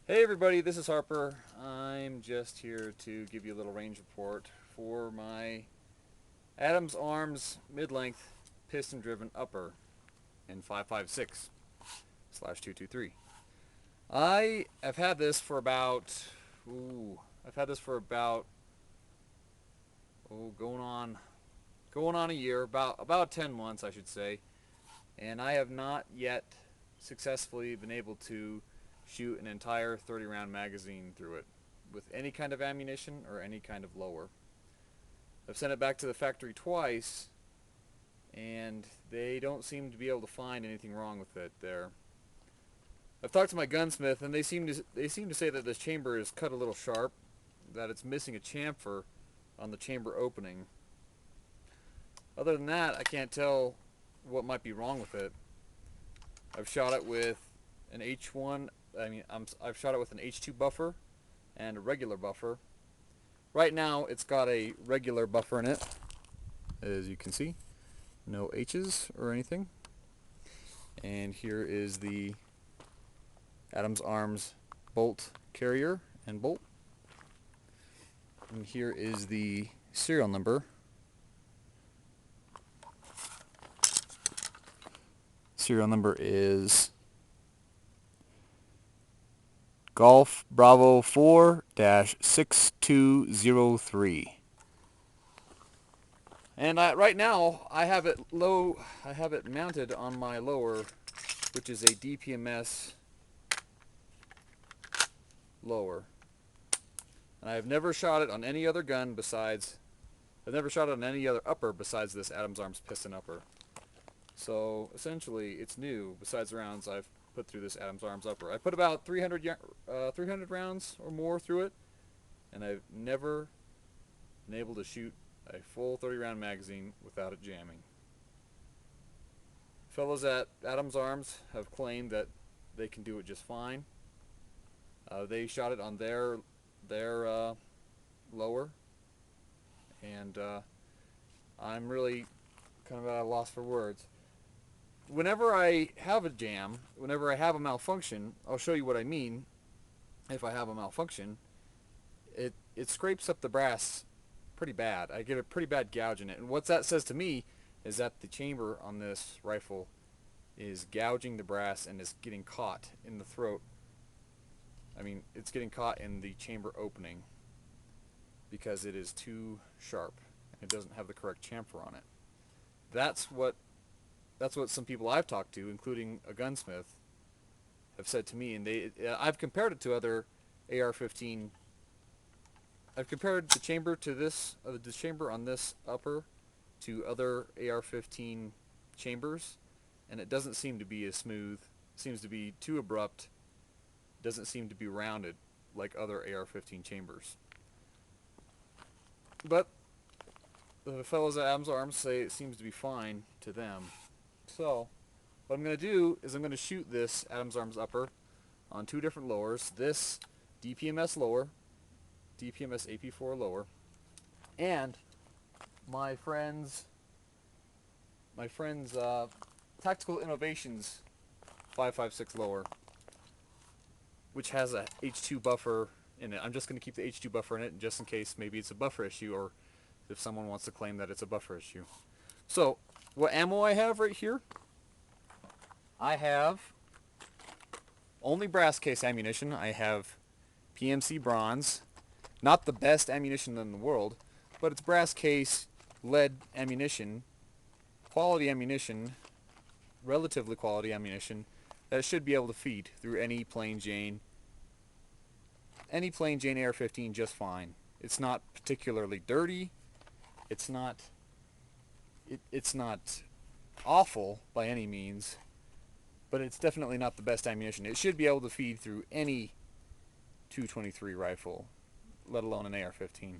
Hey everybody, this is Harper. I'm just here to give you a little range report for my Adams Arms mid-length piston-driven upper in 5.56/223. I have had this for about, I've had this for about, going on a year, about 10 months I should say, and I have not yet successfully been able to shoot an entire 30 round magazine through it with any kind of ammunition or any kind of lower. I've sent it back to the factory twice and they don't seem to be able to find anything wrong with it there. I've talked to my gunsmith and they seem to say that this chamber is cut a little sharp, that it's missing a chamfer on the chamber opening. Other than that, I can't tell what might be wrong with it. I've shot it with an H1, I've shot it with an H2 buffer and a regular buffer. Right now, it's got a regular buffer in it, as you can see. No H's or anything. And here is the Adams Arms bolt carrier and bolt. And here is the serial number. Serial number is Golf Bravo 4-6203. And right now I have it low. I have it mounted on my lower, which is a DPMS lower. And I've never shot it on any other gun besides. I've never shot it on any other upper besides this Adams Arms piston upper. So essentially, it's new. Besides the rounds I've put through this Adams Arms upper, I put about 300 rounds or more through it, and I've never been able to shoot a full 30 round magazine without it jamming. Fellows at Adams Arms have claimed that they can do it just fine. They shot it on their lower, and I'm really kind of at a loss for words. Whenever I have a jam, whenever I have a malfunction, I'll show you what I mean. If I have a malfunction, it scrapes up the brass pretty bad. I get a pretty bad gouge in it. And what that says to me is that the chamber on this rifle is gouging the brass and is getting caught in the throat. I mean, it's getting caught in the chamber opening because it is too sharp. It doesn't have the correct chamfer on it. That's what some people I've talked to, including a gunsmith, have said to me, and I've compared it to other AR-15. I've compared the chamber to the chamber on this upper to other AR-15 chambers, and it doesn't seem to be as smooth. It seems to be too abrupt. It doesn't seem to be rounded like other AR-15 chambers. But the fellows at Adams Arms say it seems to be fine to them. So, what I'm going to do is I'm going to shoot this Adams Arms upper on two different lowers. This DPMS lower, DPMS AP4 lower, and my friend's Tactical Innovations 5.56 lower, which has a H2 buffer in it. I'm just going to keep the H2 buffer in it just in case maybe it's a buffer issue or if someone wants to claim that it's a buffer issue. So, what ammo I have right here? I have only brass case ammunition. I have PMC bronze. Not the best ammunition in the world, but it's brass case lead ammunition, quality ammunition, relatively quality ammunition that should be able to feed through any plain Jane AR-15 just fine. It's not particularly dirty. It's not awful by any means, but it's definitely not the best ammunition. It should be able to feed through any 223 rifle, let alone an AR-15.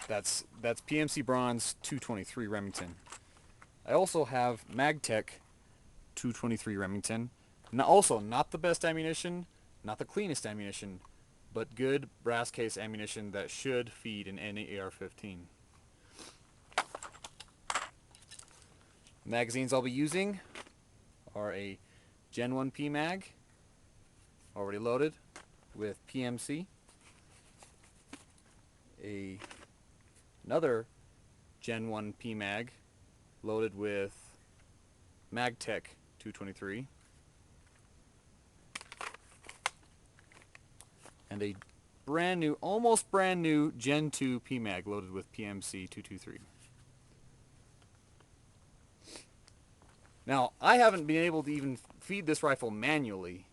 That's PMC bronze 223 Remington. I also have Magtech 223 Remington. Also not the best ammunition, not the cleanest ammunition, but good brass case ammunition that should feed in any AR-15. Magazines I'll be using are a Gen 1 Pmag, already loaded with PMC. Another Gen 1 Pmag loaded with Magtech 223. And a brand new, almost brand new Gen 2 Pmag loaded with PMC 223. Now, I haven't been able to even feed this rifle manually,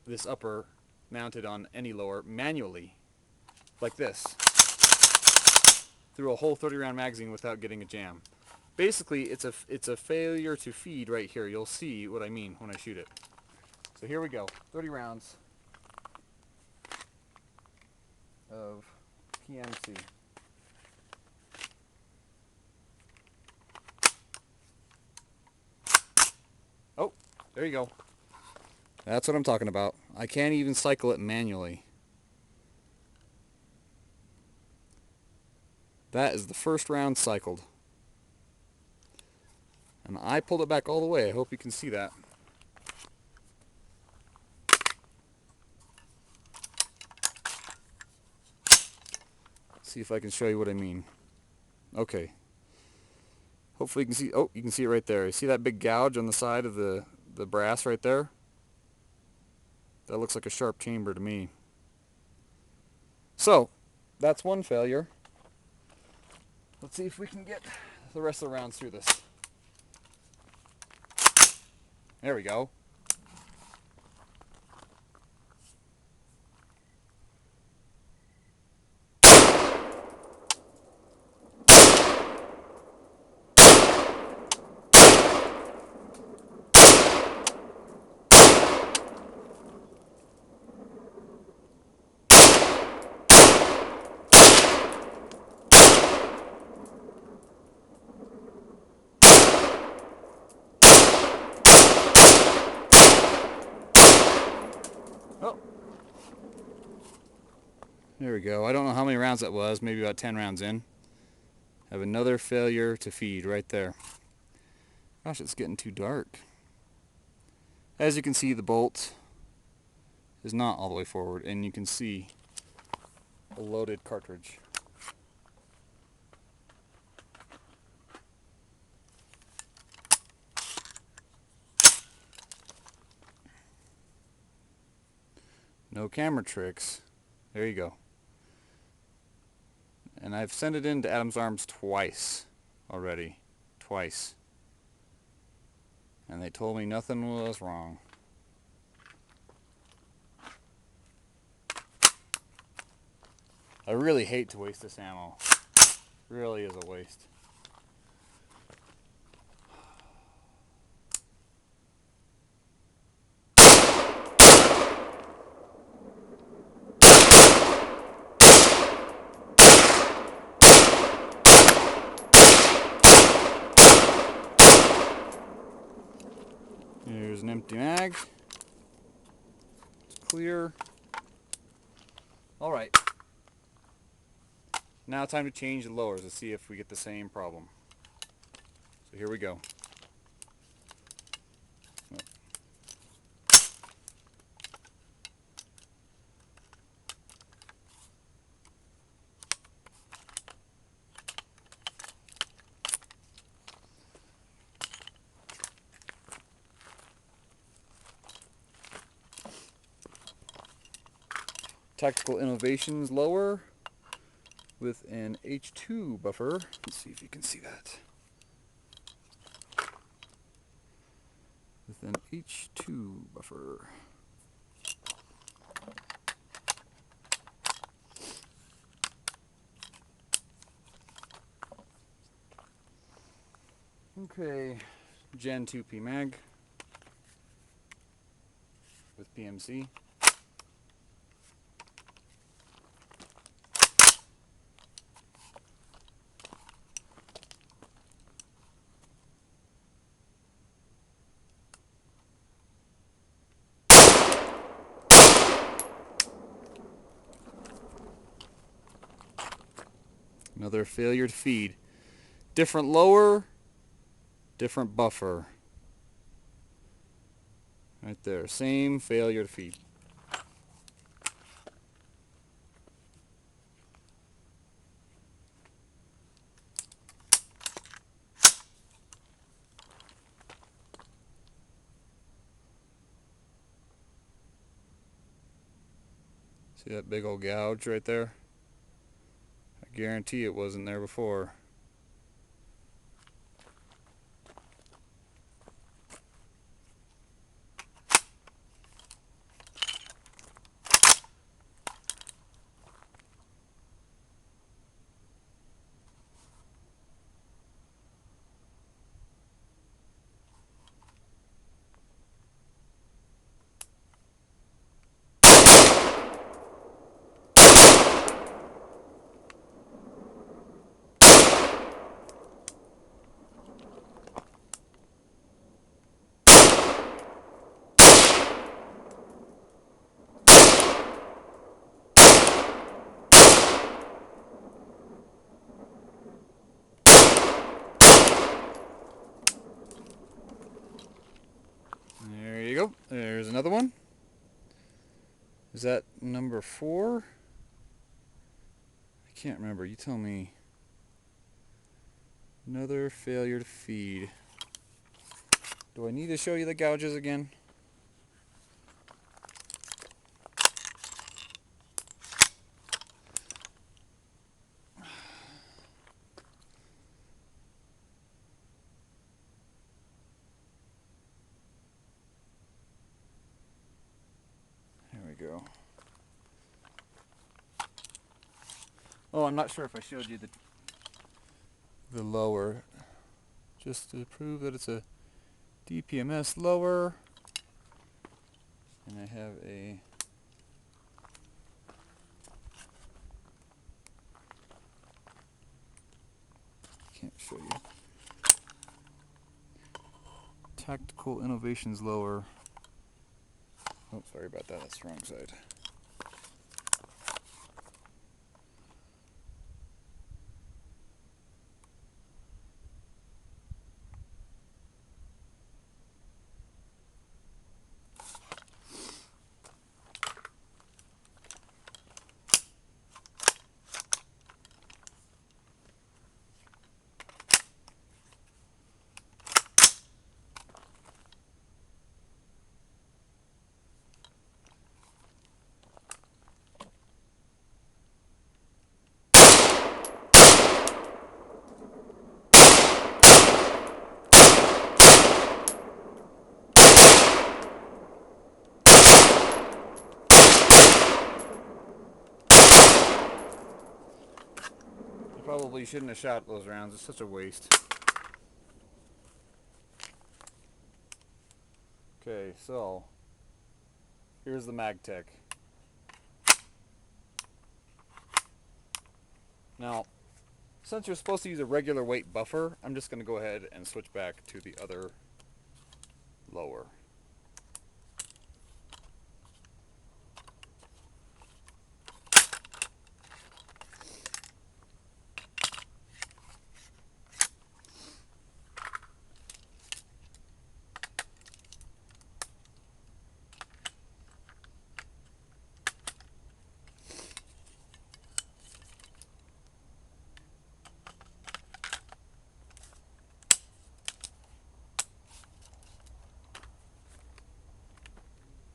this upper mounted on any lower, manually, like this, through a whole 30 round magazine without getting a jam. Basically, it's a failure to feed right here. You'll see what I mean when I shoot it. So here we go, 30 rounds of PMC. Oh, there you go. That's what I'm talking about. I can't even cycle it manually. That is the first round cycled. And I pulled it back all the way. I hope you can see that. See if I can show you what I mean. Okay. Hopefully you can see, oh, you can see it right there. You see that big gouge on the side of the brass right there? That looks like a sharp chamber to me. So, that's one failure. Let's see if we can get the rest of the rounds through this. There we go. Oh. There we go. I don't know how many rounds that was, maybe about 10 rounds in. Have another failure to feed right there. Gosh, it's getting too dark. As you can see, the bolt is not all the way forward, and you can see a loaded cartridge. No camera tricks. There you go. And I've sent it into Adams Arms twice already. Twice. And they told me nothing was wrong. I really hate to waste this ammo. Really is a waste. Here's an empty mag. It's clear. Alright. Now time to change the lowers to see if we get the same problem. So here we go. Tactical Innovations lower with an H2 buffer. Let's see if you can see that. With an H2 buffer. Okay, Gen 2 Pmag with PMC. Another failure to feed. Different lower, different buffer. Right there, same failure to feed. See that big old gouge right there? I guarantee it wasn't there before. There you go. There's another one. Is that number 4? I can't remember. You tell me. Another failure to feed. Do I need to show you the gouges again? There we go. Oh, I'm not sure if I showed you the lower, just to prove that it's a DPMS lower. And I have a can't show you. Tactical Innovations lower. Oh, sorry about that. That's the wrong side. Probably shouldn't have shot those rounds. It's such a waste. Okay, so here's the Magtech. Now, since you're supposed to use a regular weight buffer, I'm just going to go ahead and switch back to the other lower.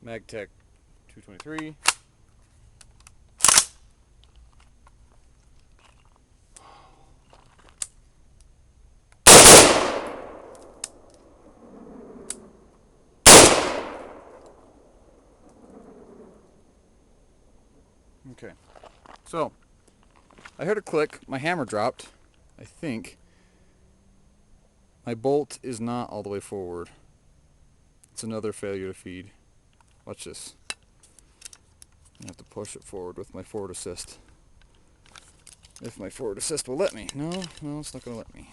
Magtech 223. Okay, so I heard a click. My hammer dropped. I think my bolt is not all the way forward. It's another failure to feed. Watch this. I have to push it forward with my forward assist. If my forward assist will let me. No, it's not going to let me.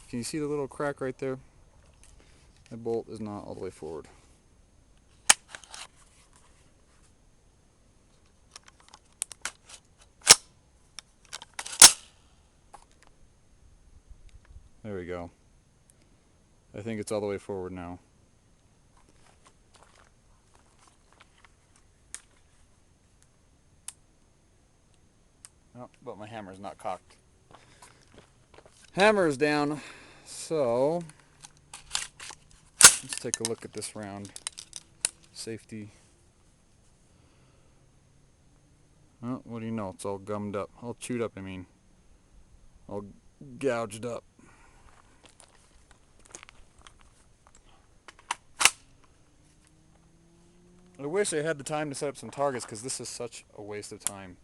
Can you see the little crack right there? My bolt is not all the way forward. There we go. I think it's all the way forward now. Oh, but my hammer's not cocked. Hammer is down, so let's take a look at this round. Safety. Oh, what do you know? It's all gummed up. All chewed up, I mean. All gouged up. I wish I had the time to set up some targets because this is such a waste of time.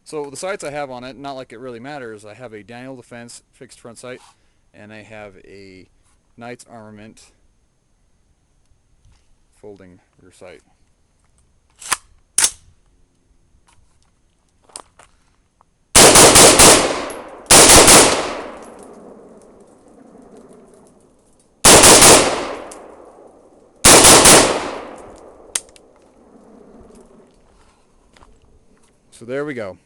So the sights I have on it, not like it really matters, I have a Daniel Defense fixed front sight, and I have a Knight's Armament folding rear sight. So there we go.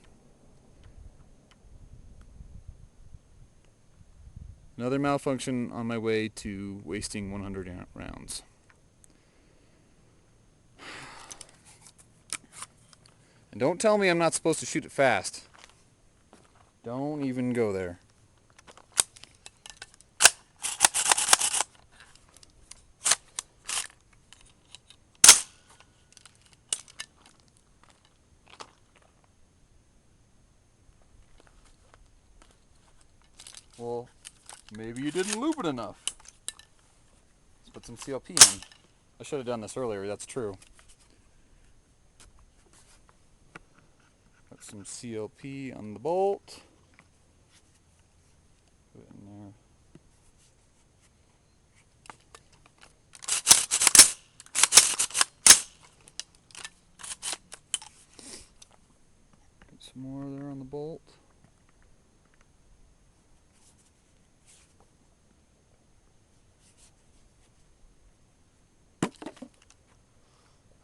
Another malfunction on my way to wasting 100 rounds. And don't tell me I'm not supposed to shoot it fast. Don't even go there. Well, maybe you didn't lube it enough. Let's put some CLP in. I should have done this earlier, that's true. Put some CLP on the bolt. Put it in there. Put some more there on the bolt.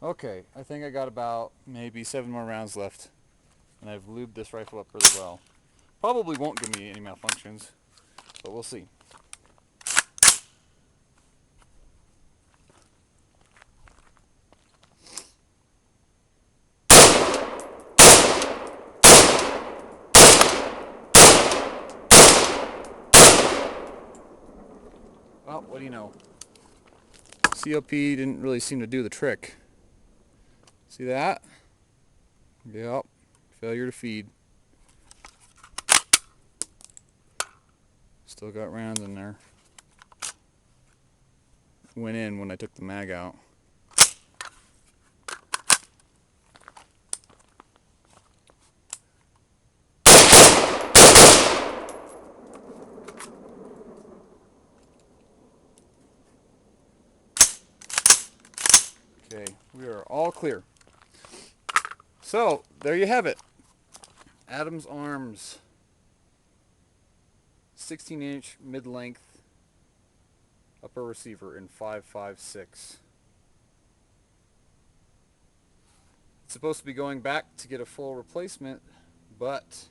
Okay, I think I got about maybe 7 more rounds left, and I've lubed this rifle up really well. Probably won't give me any malfunctions, but we'll see. Well, what do you know? CLP didn't really seem to do the trick. See that? Yep. Failure to feed. Still got rounds in there. Went in when I took the mag out. Okay, we are all clear. So, there you have it. Adams Arms. 16-inch mid-length upper receiver in 5.56. It's supposed to be going back to get a full replacement, but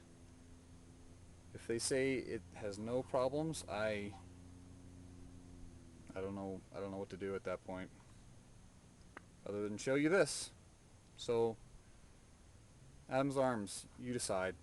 if they say it has no problems, I don't know what to do at that point other than show you this. So Adams Arms, you decide.